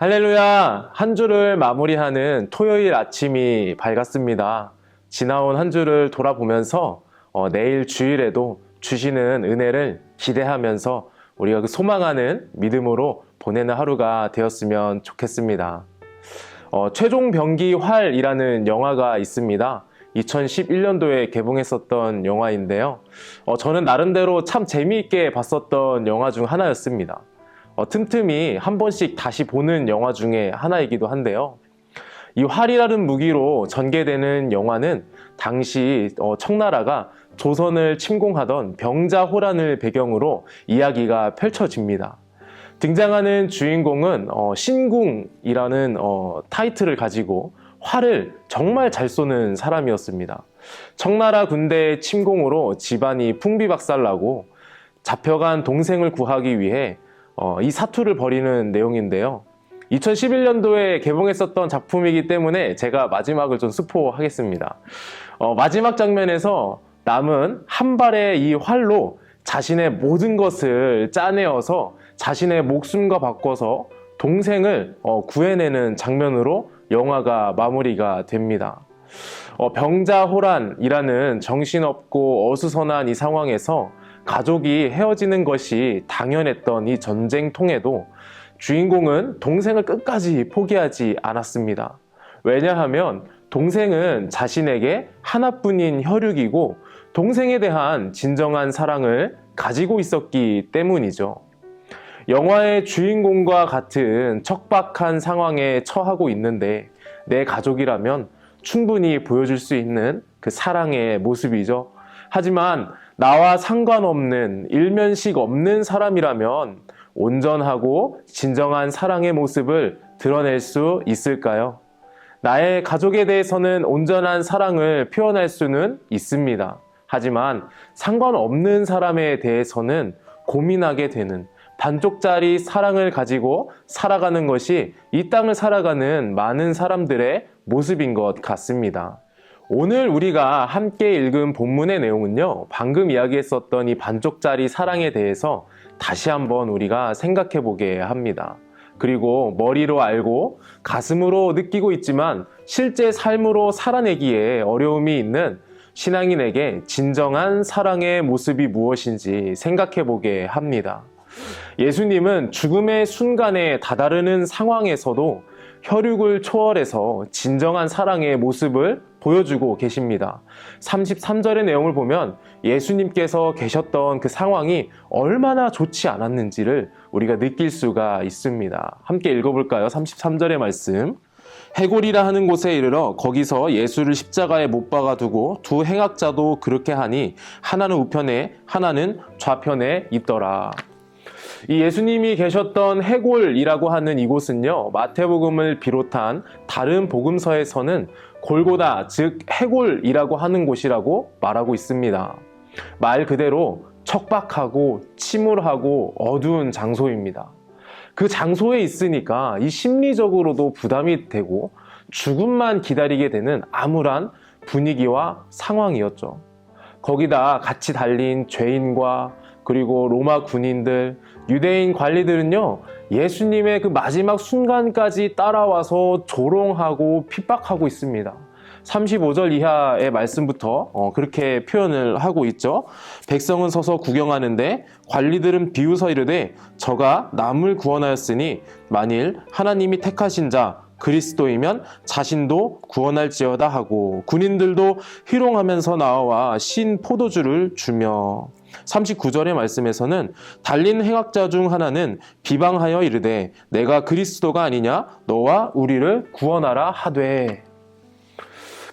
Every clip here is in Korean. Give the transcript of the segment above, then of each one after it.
할렐루야! 한 주를 마무리하는 토요일 아침이 밝았습니다. 지나온 한 주를 돌아보면서 내일 주일에도 주시는 은혜를 기대하면서 우리가 그 소망하는 믿음으로 보내는 하루가 되었으면 좋겠습니다. 최종 병기 활이라는 영화가 있습니다. 2011년도에 개봉했었던 영화인데요. 저는 나름대로 참 재미있게 봤었던 영화 중 하나였습니다. 틈틈이 한 번씩 다시 보는 영화 중에 하나이기도 한데요. 이 활이라는 무기로 전개되는 영화는 당시 청나라가 조선을 침공하던 병자호란을 배경으로 이야기가 펼쳐집니다. 등장하는 주인공은 신궁이라는 타이틀을 가지고 활을 정말 잘 쏘는 사람이었습니다. 청나라 군대의 침공으로 집안이 풍비박살나고 잡혀간 동생을 구하기 위해 이 사투를 벌이는 내용인데요. 2011년도에 개봉했었던 작품이기 때문에 제가 마지막을 좀 스포하겠습니다. 마지막 장면에서 남은 한 발의 이 활로 자신의 모든 것을 짜내어서 자신의 목숨과 바꿔서 동생을 구해내는 장면으로 영화가 마무리가 됩니다. 병자호란이라는 정신없고 어수선한 이 상황에서 가족이 헤어지는 것이 당연했던 이 전쟁통에도 주인공은 동생을 끝까지 포기하지 않았습니다. 왜냐하면 동생은 자신에게 하나뿐인 혈육이고 동생에 대한 진정한 사랑을 가지고 있었기 때문이죠. 영화의 주인공과 같은 척박한 상황에 처하고 있는데 내 가족이라면 충분히 보여줄 수 있는 그 사랑의 모습이죠. 하지만 나와 상관없는 일면식 없는 사람이라면 온전하고 진정한 사랑의 모습을 드러낼 수 있을까요? 나의 가족에 대해서는 온전한 사랑을 표현할 수는 있습니다. 하지만 상관없는 사람에 대해서는 고민하게 되는 반쪽짜리 사랑을 가지고 살아가는 것이 이 땅을 살아가는 많은 사람들의 모습인 것 같습니다. 오늘 우리가 함께 읽은 본문의 내용은요, 방금 이야기했었던 이 반쪽짜리 사랑에 대해서 다시 한번 우리가 생각해 보게 합니다. 그리고 머리로 알고 가슴으로 느끼고 있지만 실제 삶으로 살아내기에 어려움이 있는 신앙인에게 진정한 사랑의 모습이 무엇인지 생각해 보게 합니다. 예수님은 죽음의 순간에 다다르는 상황에서도 혈육을 초월해서 진정한 사랑의 모습을 보여주고 계십니다. 33절의 내용을 보면 예수님께서 계셨던 그 상황이 얼마나 좋지 않았는지를 우리가 느낄 수가 있습니다. 함께 읽어볼까요? 33절의 말씀. 해골이라 하는 곳에 이르러 거기서 예수를 십자가에 못 박아 두고 두 행악자도 그렇게 하니 하나는 우편에 하나는 좌편에 있더라. 이 예수님이 계셨던 해골이라고 하는 이곳은요, 마태복음을 비롯한 다른 복음서에서는 골고다, 즉 해골이라고 하는 곳이라고 말하고 있습니다. 말 그대로 척박하고 침울하고 어두운 장소입니다. 그 장소에 있으니까 이 심리적으로도 부담이 되고 죽음만 기다리게 되는 암울한 분위기와 상황이었죠. 거기다 같이 달린 죄인과 그리고 로마 군인들, 유대인 관리들은요, 예수님의 그 마지막 순간까지 따라와서 조롱하고 핍박하고 있습니다. 35절 이하의 말씀부터 그렇게 표현을 하고 있죠. 백성은 서서 구경하는데 관리들은 비웃어 이르되 저가 남을 구원하였으니 만일 하나님이 택하신 자 그리스도이면 자신도 구원할지어다 하고 군인들도 희롱하면서 나와 신 포도주를 주며 39절의 말씀에서는 달린 행악자 중 하나는 비방하여 이르되 내가 그리스도가 아니냐 너와 우리를 구원하라 하되.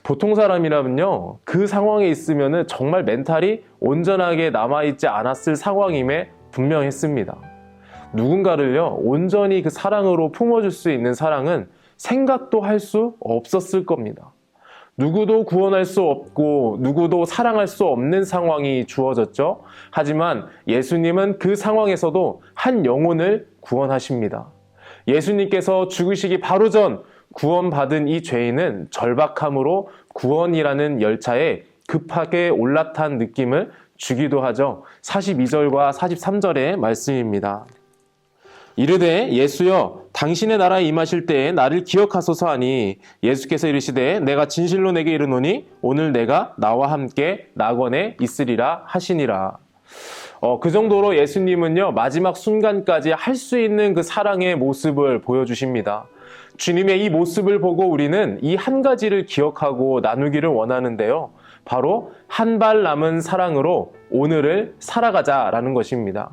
보통 사람이라면요, 그 상황에 있으면 정말 멘탈이 온전하게 남아있지 않았을 상황임에 분명했습니다. 누군가를요, 온전히 그 사랑으로 품어줄 수 있는 사랑은 생각도 할 수 없었을 겁니다. 누구도 구원할 수 없고 누구도 사랑할 수 없는 상황이 주어졌죠. 하지만 예수님은 그 상황에서도 한 영혼을 구원하십니다. 예수님께서 죽으시기 바로 전 구원받은 이 죄인은 절박함으로 구원이라는 열차에 급하게 올라탄 느낌을 주기도 하죠. 42절과 43절의 말씀입니다. 이르되 예수여 당신의 나라에 임하실 때에 나를 기억하소서 하니 예수께서 이르시되 내가 진실로 내게 이르노니 오늘 내가 나와 함께 낙원에 있으리라 하시니라. 그 정도로 예수님은요 마지막 순간까지 할 수 있는 그 사랑의 모습을 보여주십니다. 주님의 이 모습을 보고 우리는 이 한 가지를 기억하고 나누기를 원하는데요. 바로 한 발 남은 사랑으로 오늘을 살아가자라는 것입니다.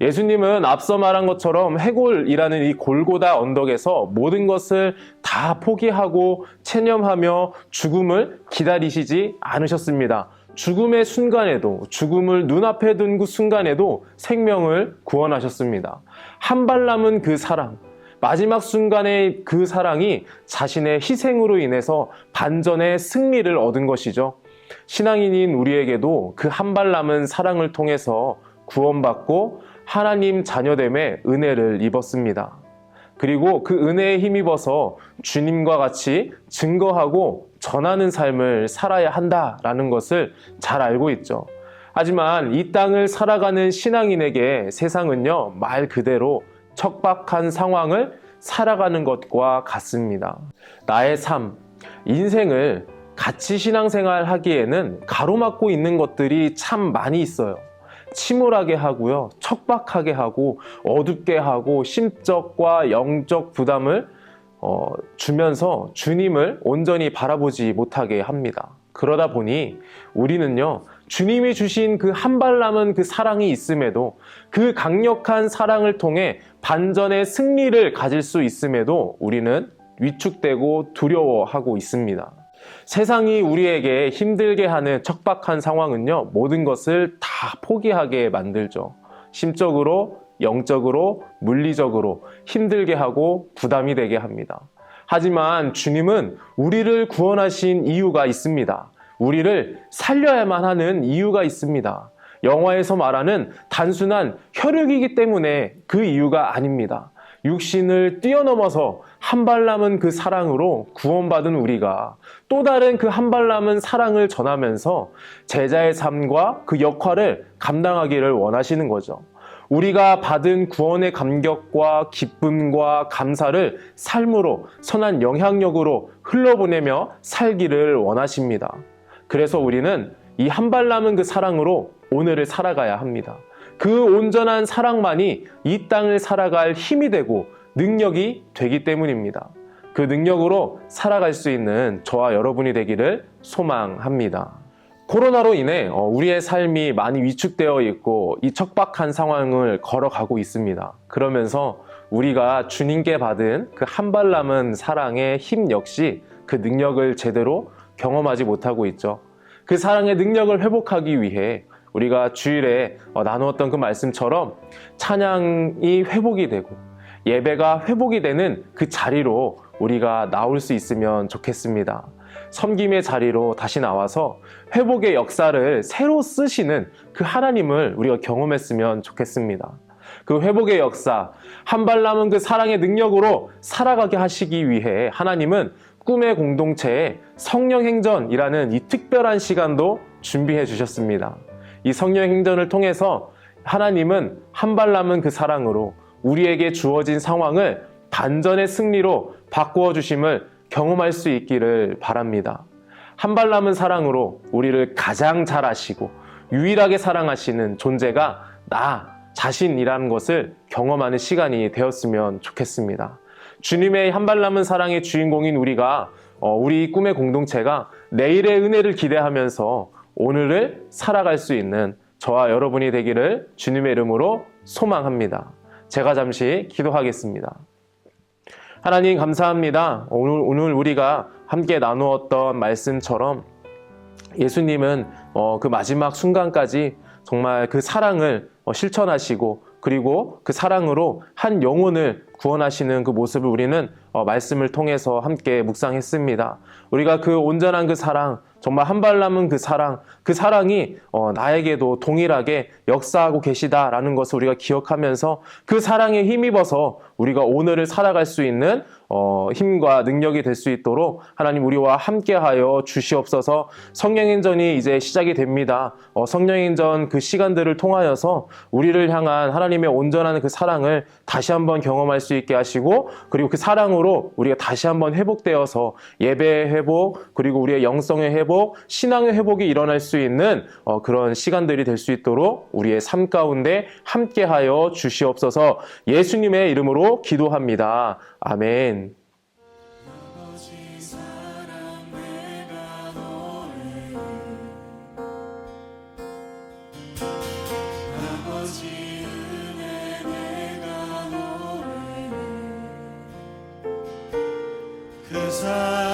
예수님은 앞서 말한 것처럼 해골이라는 이 골고다 언덕에서 모든 것을 다 포기하고 체념하며 죽음을 기다리시지 않으셨습니다. 죽음의 순간에도, 죽음을 눈앞에 둔 그 순간에도 생명을 구원하셨습니다. 한 발 남은 그 사랑, 마지막 순간의 그 사랑이 자신의 희생으로 인해서 반전의 승리를 얻은 것이죠. 신앙인인 우리에게도 그 한 발 남은 사랑을 통해서 구원받고 하나님 자녀됨의 은혜를 입었습니다. 그리고 그 은혜에 힘입어서 주님과 같이 증거하고 전하는 삶을 살아야 한다라는 것을 잘 알고 있죠. 하지만 이 땅을 살아가는 신앙인에게 세상은요, 말 그대로 척박한 상황을 살아가는 것과 같습니다. 나의 삶, 인생을 같이 신앙생활 하기에는 가로막고 있는 것들이 참 많이 있어요. 침울하게 하고요, 척박하게 하고 어둡게 하고 심적과 영적 부담을 주면서 주님을 온전히 바라보지 못하게 합니다. 그러다 보니 우리는요, 주님이 주신 그 한 발 남은 그 사랑이 있음에도, 그 강력한 사랑을 통해 반전의 승리를 가질 수 있음에도 우리는 위축되고 두려워하고 있습니다. 세상이 우리에게 힘들게 하는 척박한 상황은요, 모든 것을 다 포기하게 만들죠. 심적으로, 영적으로, 물리적으로 힘들게 하고 부담이 되게 합니다. 하지만 주님은 우리를 구원하신 이유가 있습니다. 우리를 살려야만 하는 이유가 있습니다. 영화에서 말하는 단순한 혈육이기 때문에 그 이유가 아닙니다. 육신을 뛰어넘어서 한 발 남은 그 사랑으로 구원받은 우리가 또 다른 그 한 발 남은 사랑을 전하면서 제자의 삶과 그 역할을 감당하기를 원하시는 거죠. 우리가 받은 구원의 감격과 기쁨과 감사를 삶으로, 선한 영향력으로 흘러보내며 살기를 원하십니다. 그래서 우리는 이 한 발 남은 그 사랑으로 오늘을 살아가야 합니다. 그 온전한 사랑만이 이 땅을 살아갈 힘이 되고 능력이 되기 때문입니다. 그 능력으로 살아갈 수 있는 저와 여러분이 되기를 소망합니다. 코로나로 인해 우리의 삶이 많이 위축되어 있고 이 척박한 상황을 걸어가고 있습니다. 그러면서 우리가 주님께 받은 그 한 발 남은 사랑의 힘 역시 그 능력을 제대로 경험하지 못하고 있죠. 그 사랑의 능력을 회복하기 위해 우리가 주일에 나누었던 그 말씀처럼 찬양이 회복이 되고 예배가 회복이 되는 그 자리로 우리가 나올 수 있으면 좋겠습니다. 섬김의 자리로 다시 나와서 회복의 역사를 새로 쓰시는 그 하나님을 우리가 경험했으면 좋겠습니다. 그 회복의 역사, 한 발 남은 그 사랑의 능력으로 살아가게 하시기 위해 하나님은 꿈의 공동체에 성령행전이라는 이 특별한 시간도 준비해 주셨습니다. 이 성령행전을 통해서 하나님은 한 발 남은 그 사랑으로 우리에게 주어진 상황을 반전의 승리로 바꾸어 주심을 경험할 수 있기를 바랍니다. 한 발 남은 사랑으로 우리를 가장 잘 아시고 유일하게 사랑하시는 존재가 나 자신이라는 것을 경험하는 시간이 되었으면 좋겠습니다. 주님의 한 발 남은 사랑의 주인공인 우리가 우리 꿈의 공동체가 내일의 은혜를 기대하면서 오늘을 살아갈 수 있는 저와 여러분이 되기를 주님의 이름으로 소망합니다. 제가 잠시 기도하겠습니다. 하나님 감사합니다. 오늘 우리가 함께 나누었던 말씀처럼 예수님은 그 마지막 순간까지 정말 그 사랑을 실천하시고 그리고 그 사랑으로 한 영혼을 구원하시는 그 모습을 우리는 말씀을 통해서 함께 묵상했습니다. 우리가 그 온전한 그 사랑, 정말 한 발 남은 그 사랑이 나에게도 동일하게 역사하고 계시다라는 것을 우리가 기억하면서 그 사랑에 힘입어서 우리가 오늘을 살아갈 수 있는 힘과 능력이 될 수 있도록 하나님 우리와 함께하여 주시옵소서. 성령인전이 이제 시작이 됩니다. 성령인전 그 시간들을 통하여서 우리를 향한 하나님의 온전한 그 사랑을 다시 한번 경험할 수 있게 하시고, 그리고 그 사랑으로 우리가 다시 한번 회복되어서 예배의 회복, 그리고 우리의 영성의 회복, 신앙의 회복이 일어날 수 있는 그런 시간들이 될 수 있도록 우리의 삶 가운데 함께하여 주시옵소서. 예수님의 이름으로 기도합니다. 아멘. 그 사랑